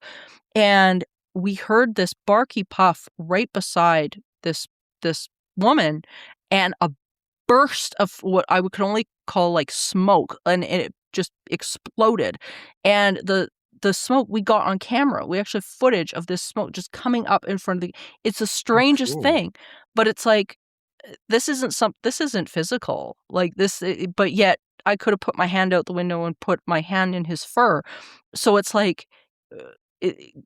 And we heard this barky puff right beside this woman, and a burst of what I could only call like smoke, and it just exploded. And the smoke we got on camera. We actually have footage of this smoke just coming up in front of the. It's the strangest cool. thing, but it's like this isn't physical like this, but yet I could have put my hand out the window and put my hand in his fur. So it's like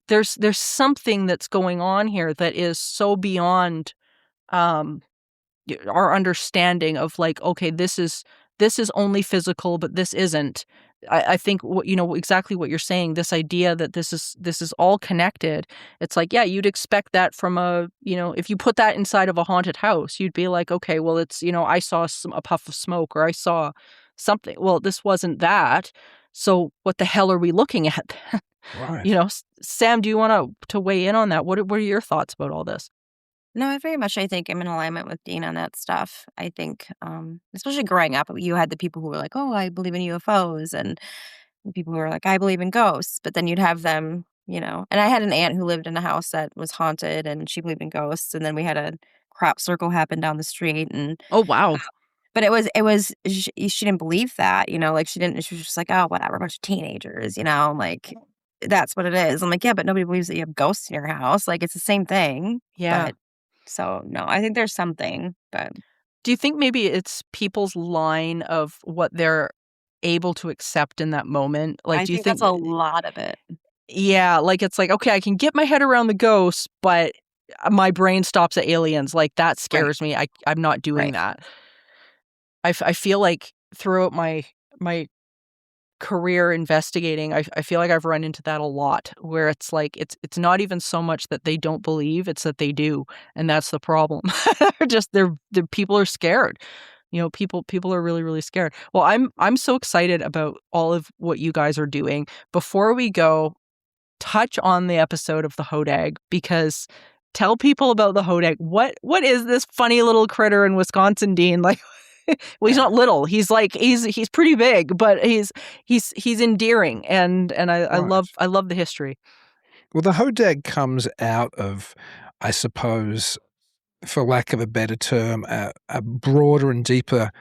there's something that's going on here that is so beyond our understanding of like, okay, this is only physical, but this isn't. I think exactly what you're saying, this idea that this is all connected. It's like, yeah, you'd expect that from if you put that inside of a haunted house, you'd be like, okay, well, it's, I saw a puff of smoke, or I saw something. Well, this wasn't that. So what the hell are we looking at? Right. Sam, do you want to weigh in on that? What are your thoughts about all this? No, I very much, I think I'm in alignment with Dean on that stuff. I think, especially growing up, you had the people who were like, oh, I believe in UFOs, and the people who were like, I believe in ghosts. But then you'd have them, and I had an aunt who lived in a house that was haunted, and she believed in ghosts. And then we had a crop circle happen down the street, and Oh, wow. but she didn't believe that, like she was just like, oh, whatever, a bunch of teenagers, like that's what it is. I'm like, yeah, but nobody believes that you have ghosts in your house. Like, it's the same thing. Yeah. But so no, I think there's something, but Do you think maybe it's people's line of what they're able to accept in that moment? Like, I do you think think that's a lot of it. yeah, like it's like, okay, I can get my head around the ghosts, but my brain stops at aliens. Like that Right. scares me. I'm not doing Right. that. I feel like throughout my career investigating, I feel like I've run into that a lot, where it's like it's not even so much that they don't believe, it's that they do, and that's the problem. They're people are scared. People are really, really scared. Well, I'm so excited about all of what you guys are doing. Before we go, touch on the episode of the hodag, because tell people about the hodag. What is this funny little critter in Wisconsin, Dean? Like, well, he's not little. He's like he's pretty big, but he's endearing, and I Right. love the history. Well, the hodag comes out of, I suppose, for lack of a better term, a broader and deeper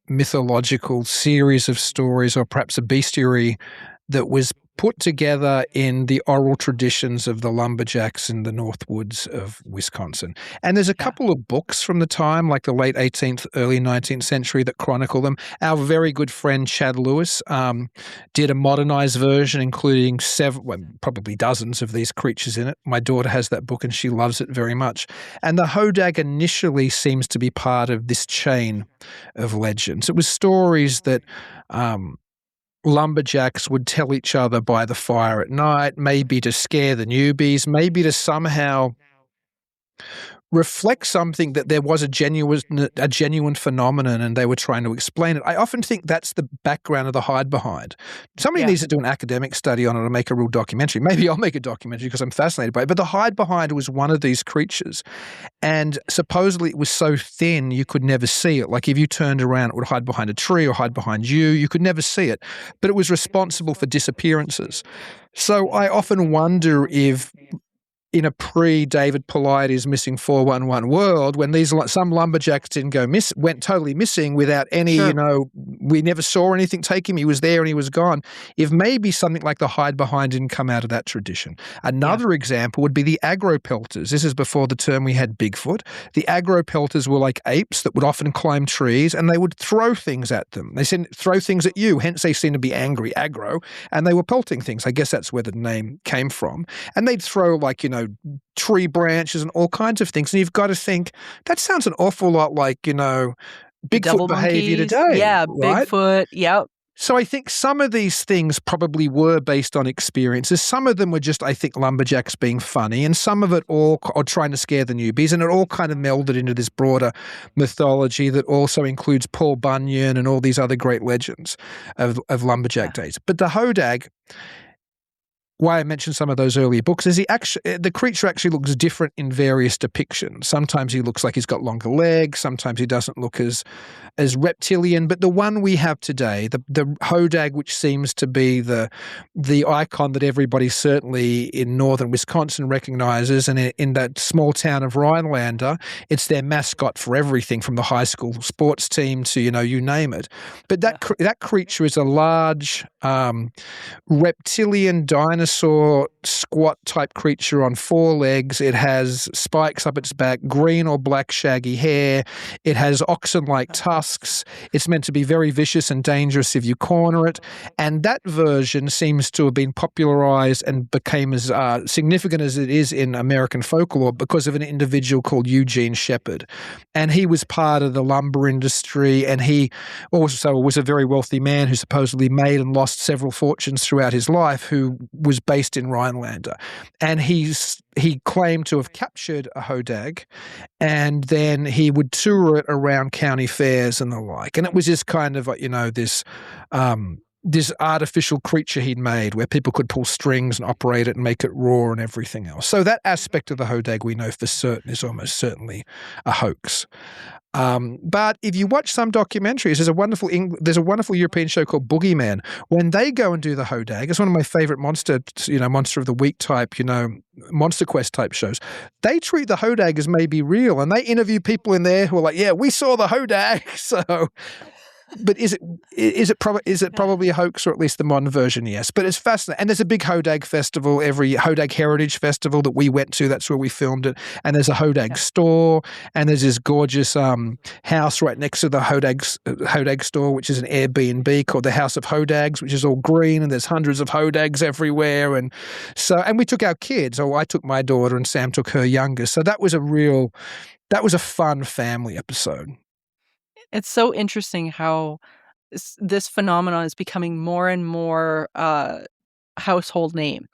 mythological series of stories, or perhaps a bestiary that was put together in the oral traditions of the lumberjacks in the North Woods of Wisconsin. And there's a Yeah. couple of books from the time, like the late 18th, early 19th century, that chronicle them. Our very good friend Chad Lewis did a modernized version, including probably dozens of these creatures in it. My daughter has that book and she loves it very much. And the hodag initially seems to be part of this chain of legends. It was stories that lumberjacks would tell each other by the fire at night, maybe to scare the newbies, maybe to somehow reflect something, that there was a genuine phenomenon and they were trying to explain it. I often think that's the background of the hide behind. Somebody Yeah. needs to do an academic study on it or make a real documentary. Maybe I'll make a documentary because I'm fascinated by it. But the hide behind was one of these creatures, and supposedly it was so thin you could never see it. Like if you turned around, it would hide behind a tree or hide behind you. You could never see it. But it was responsible for disappearances. So I often wonder if, in a pre-David Paulides missing 411 world, when some lumberjacks went totally missing without any, Sure. we never saw anything take him. He was there and he was gone. If maybe something like the hide behind didn't come out of that tradition. Another example would be the agro-pelters. This is before the term we had Bigfoot. The agro-pelters were like apes that would often climb trees and they would throw things at them. They throw things at you, hence they seem to be angry, aggro, and they were pelting things. I guess that's where the name came from. And they'd throw tree branches and all kinds of things. And you've got to think, that sounds an awful lot like, Bigfoot Devil behavior monkeys. today, Yeah, right? Bigfoot. Yep. So I think some of these things probably were based on experiences. Some of them were just, I think, lumberjacks being funny, and some of it all or trying to scare the newbies, and it all kind of melded into this broader mythology that also includes Paul Bunyan and all these other great legends of lumberjack days. But the hodag, why I mentioned some of those earlier books, is the creature actually looks different in various depictions. Sometimes he looks like he's got longer legs. Sometimes he doesn't look as reptilian. But the one we have today, the hodag, which seems to be the icon that everybody certainly in northern Wisconsin recognizes, and in that small town of Rhinelander, it's their mascot for everything from the high school sports team to, you name it. But that creature is a large reptilian dinosaur squat type creature on 4 legs. It has spikes up its back, green or black shaggy hair. It has oxen-like tusks. It's meant to be very vicious and dangerous if you corner it. And that version seems to have been popularized and became as significant as it is in American folklore because of an individual called Eugene Shepard. And he was part of the lumber industry, and he also was a very wealthy man who supposedly made and lost several fortunes throughout his life, who was based in Rhinelander. And he claimed to have captured a hodag, and then he would tour it around county fairs and the like. And it was just kind of, this artificial creature he'd made where people could pull strings and operate it and make it roar and everything else. So that aspect of the hodag we know for certain is almost certainly a hoax. But if you watch some documentaries, there's a wonderful European show called Boogeyman. When they go and do the hodag, it's one of my favorite monster of the week type, Monster Quest type shows. They treat the hodag as maybe real, and they interview people in there who are like, "Yeah, we saw the hodag." So. But is it probably a hoax, or at least the modern version? Yes, but it's fascinating. And there's a big hodag festival, every Hodag Heritage Festival that we went to. That's where we filmed it. And there's a hodag store, and there's this gorgeous house right next to the hodag store, which is an Airbnb called the House of Hodags, which is all green, and there's hundreds of hodags everywhere. And we took our kids. Or I took my daughter, and Sam took her youngest. So that was a fun family episode. It's so interesting how this phenomenon is becoming more and more household name.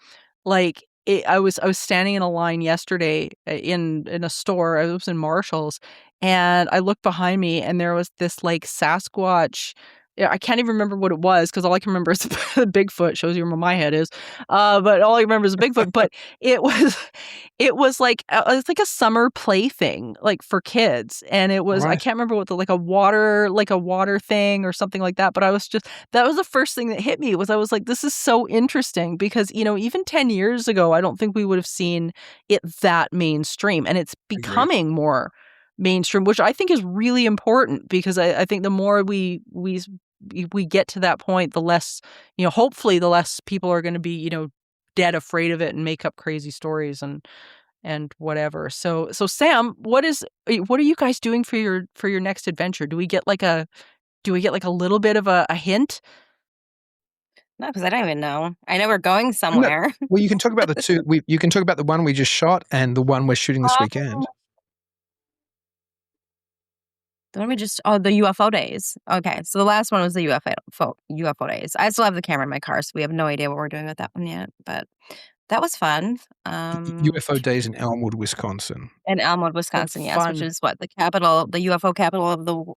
Like I was standing in a line yesterday in a store. I was in Marshall's, and I looked behind me, and there was this like Sasquatch. I can't even remember what it was because all I can remember is Bigfoot. Shows you where my head is. But all I remember is Bigfoot. But it was like it's like a summer plaything, like for kids, and it was I can't remember what like a water thing or something like that. But that was the first thing that hit me. I was like, this is so interesting because even 10 years ago, I don't think we would have seen it that mainstream, and it's becoming more mainstream, which I think is really important because I think the more we get to that point, the less, hopefully the less people are going to be, dead afraid of it and make up crazy stories and whatever. So Sam, what are you guys doing for your next adventure? Do we get like a little bit of a hint? No, because I don't even know. I know we're going somewhere. No. Well, you can talk about the two. You can talk about the one we just shot and the one we're shooting this weekend. The UFO days. Okay, so the last one was the UFO days. I still have the camera in my car, so we have no idea what we're doing with that one yet. But that was fun. UFO days in Elmwood, Wisconsin. In Elmwood, Wisconsin, yes, which is what the UFO capital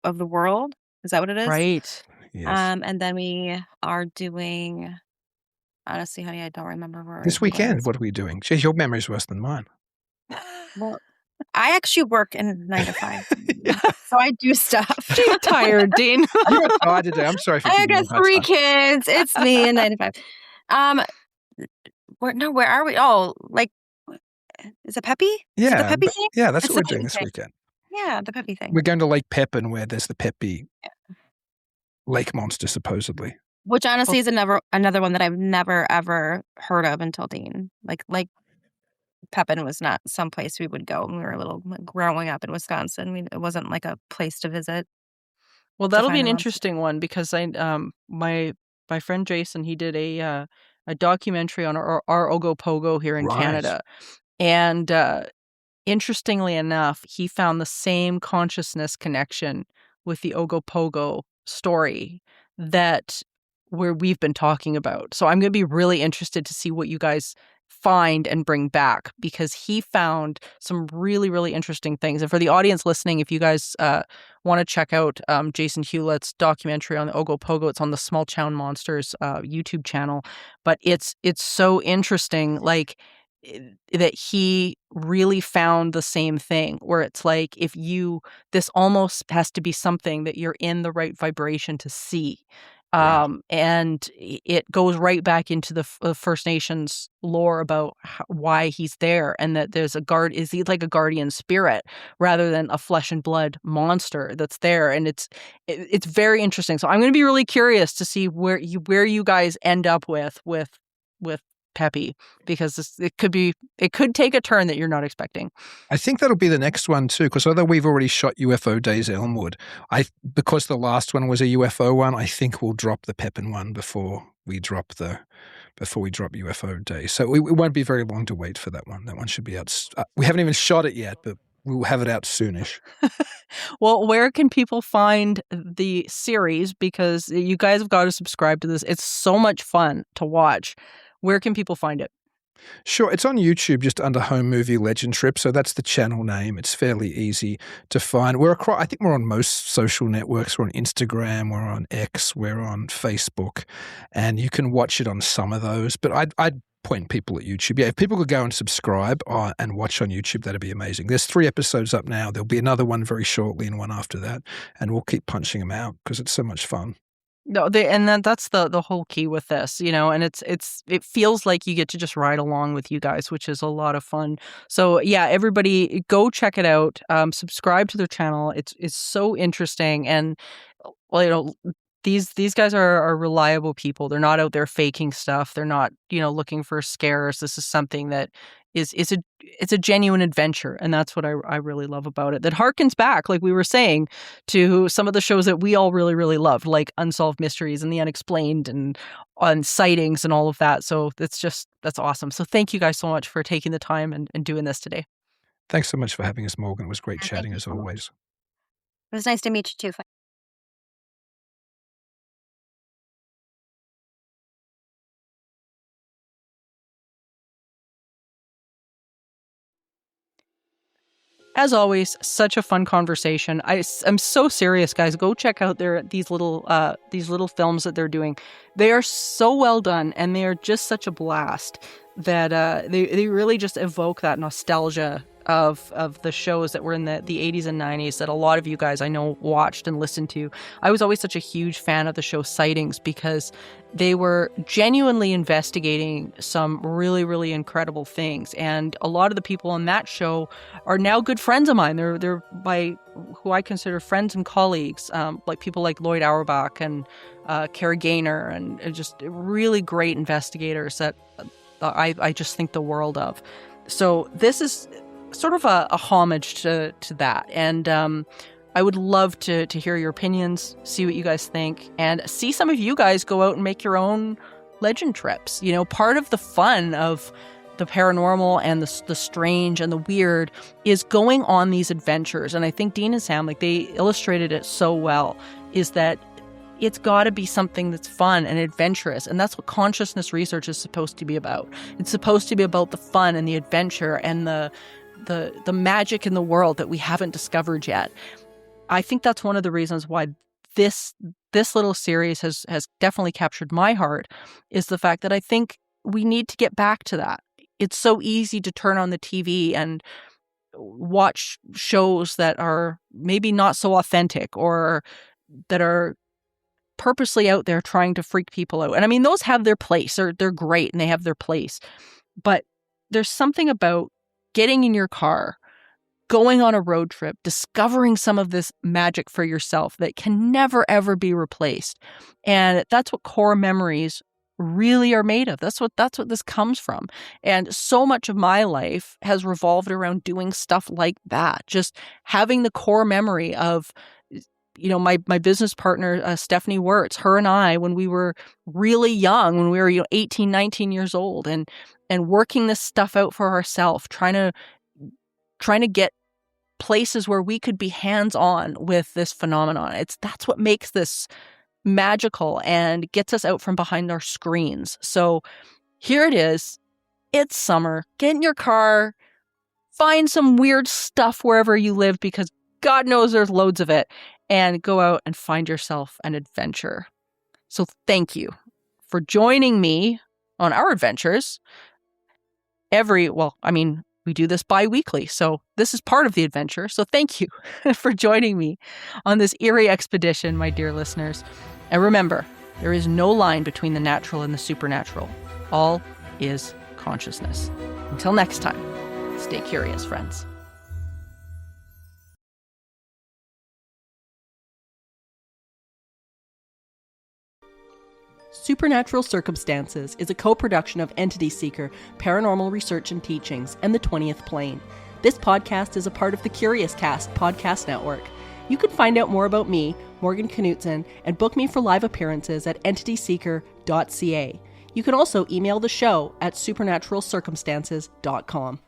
of the world. Is that what it is? Right. Yes. And then we are doing. Honestly, honey, I don't remember where. This weekend, what are we doing? Jeez, your memory's worse than mine. Well, I actually work in 9 to 5, so I do stuff. She's tired, Dean. You're tired today. I'm sorry for I got 3 kids. It's me in 9 to 5. Where are we? Oh, like, is it Peppy? Yeah, is it the Peppy thing? Yeah, that's what we're doing this weekend. Yeah, the Peppy thing. We're going to Lake Pepin, where there's the Peppy lake monster, supposedly. Which honestly is another one that I've never ever heard of until Dean. Like Pepin was not some place we would go when we were growing up in Wisconsin. It wasn't like a place to visit. Well, that'll be an interesting one because my friend Jason, he did a documentary on our Ogopogo here in Canada, and interestingly enough, he found the same consciousness connection with the Ogopogo story that where we've been talking about. So I'm going to be really interested to see what you guys find and bring back, because he found some really, really interesting things. And for the audience listening, if you guys want to check out Jason Hewlett's documentary on the Ogopogo, it's on the Small Town Monsters YouTube channel. But it's so interesting, like that he really found the same thing, where it's like, this almost has to be something that you're in the right vibration to see. And it goes right back into the First Nations lore about why he's there, and that there's is he like a guardian spirit rather than a flesh and blood monster that's there. And it's very interesting. So I'm going to be really curious to see where you guys end up with Peppy, because it could take a turn that you're not expecting. I think that'll be the next one too, because although we've already shot UFO Days Elmwood, because the last one was a UFO one, I think we'll drop the Pepin one before we drop UFO Days. So it won't be very long to wait for that one. That one should be out. We haven't even shot it yet, but we'll have it out soonish. Well, where can people find the series? Because you guys have got to subscribe to this. It's so much fun to watch. Where can people find it? Sure. It's on YouTube, just under Home Movie Legend Trip. So that's the channel name. It's fairly easy to find. I think we're on most social networks. We're on Instagram, we're on X, we're on Facebook, and you can watch it on some of those. But I'd point people at YouTube. Yeah, if people could go and subscribe and watch on YouTube, that'd be amazing. There's 3 episodes up now. There'll be another one very shortly and one after that. And we'll keep punching them out because it's so much fun. No, that's the whole key with this, and it feels like you get to just ride along with you guys, which is a lot of fun. So yeah, everybody go check it out. Subscribe to their channel. It's so interesting, and well, these guys are reliable people. They're not out there faking stuff. They're not looking for scares. This is something that it's a genuine adventure, and that's what I really love about it. That harkens back, like we were saying, to some of the shows that we all really, really loved, like Unsolved Mysteries and The Unexplained and on Sightings and all of that. So that's awesome. So thank you guys so much for taking the time and doing this today. Thanks so much for having us, Morgan. It was great chatting as always. It was nice to meet you too. As always, such a fun conversation. I'm so serious, guys. Go check out these little films that they're doing. They are so well done, and they are just such a blast that they really just evoke that nostalgia of the shows that were in the 80s and 90s that a lot of you guys I know watched and listened to. I was always such a huge fan of the show Sightings because they were genuinely investigating some really, really incredible things. And a lot of the people on that show are now good friends of mine. They're by who I consider friends and colleagues, like people like Lloyd Auerbach and Kara Gaynor, and just really great investigators that I just think the world of. So this is sort of a homage to that. And I would love to hear your opinions, see what you guys think, and see some of you guys go out and make your own legend trips. Part of the fun of the paranormal and the strange and the weird is going on these adventures. And I think Dean and Sam, they illustrated it so well, is that it's got to be something that's fun and adventurous. And that's what consciousness research is supposed to be about. It's supposed to be about the fun and the adventure and the magic in the world that we haven't discovered yet. I think that's one of the reasons why this little series has definitely captured my heart, is the fact that I think we need to get back to that. It's so easy to turn on the TV and watch shows that are maybe not so authentic or that are purposely out there trying to freak people out. And I mean, those have their place. They're great and they have their place. But there's something about getting in your car, going on a road trip, discovering some of this magic for yourself that can never, ever be replaced. And that's what core memories really are made of. That's what this comes from. And so much of my life has revolved around doing stuff like that. Just having the core memory of, my business partner, Stephanie Wirtz, her and I, when we were really young, when we were 18, 19 years old, and working this stuff out for ourselves, trying to get places where we could be hands-on with this phenomenon. That's what makes this magical and gets us out from behind our screens. So here it is. It's summer. Get in your car, find some weird stuff wherever you live because God knows there's loads of it, and go out and find yourself an adventure. So thank you for joining me on our adventures. We do this bi-weekly, so this is part of the adventure. So thank you for joining me on this eerie expedition, my dear listeners. And remember, there is no line between the natural and the supernatural. All is consciousness. Until next time, stay curious, friends. Supernatural Circumstances is a co-production of Entity Seeker, Paranormal Research and Teachings, and the 20th Plane. This podcast is a part of the Curious Cast podcast network. You can find out more about me, Morgan Knutson, and book me for live appearances at entityseeker.ca. You can also email the show at supernaturalcircumstances.com.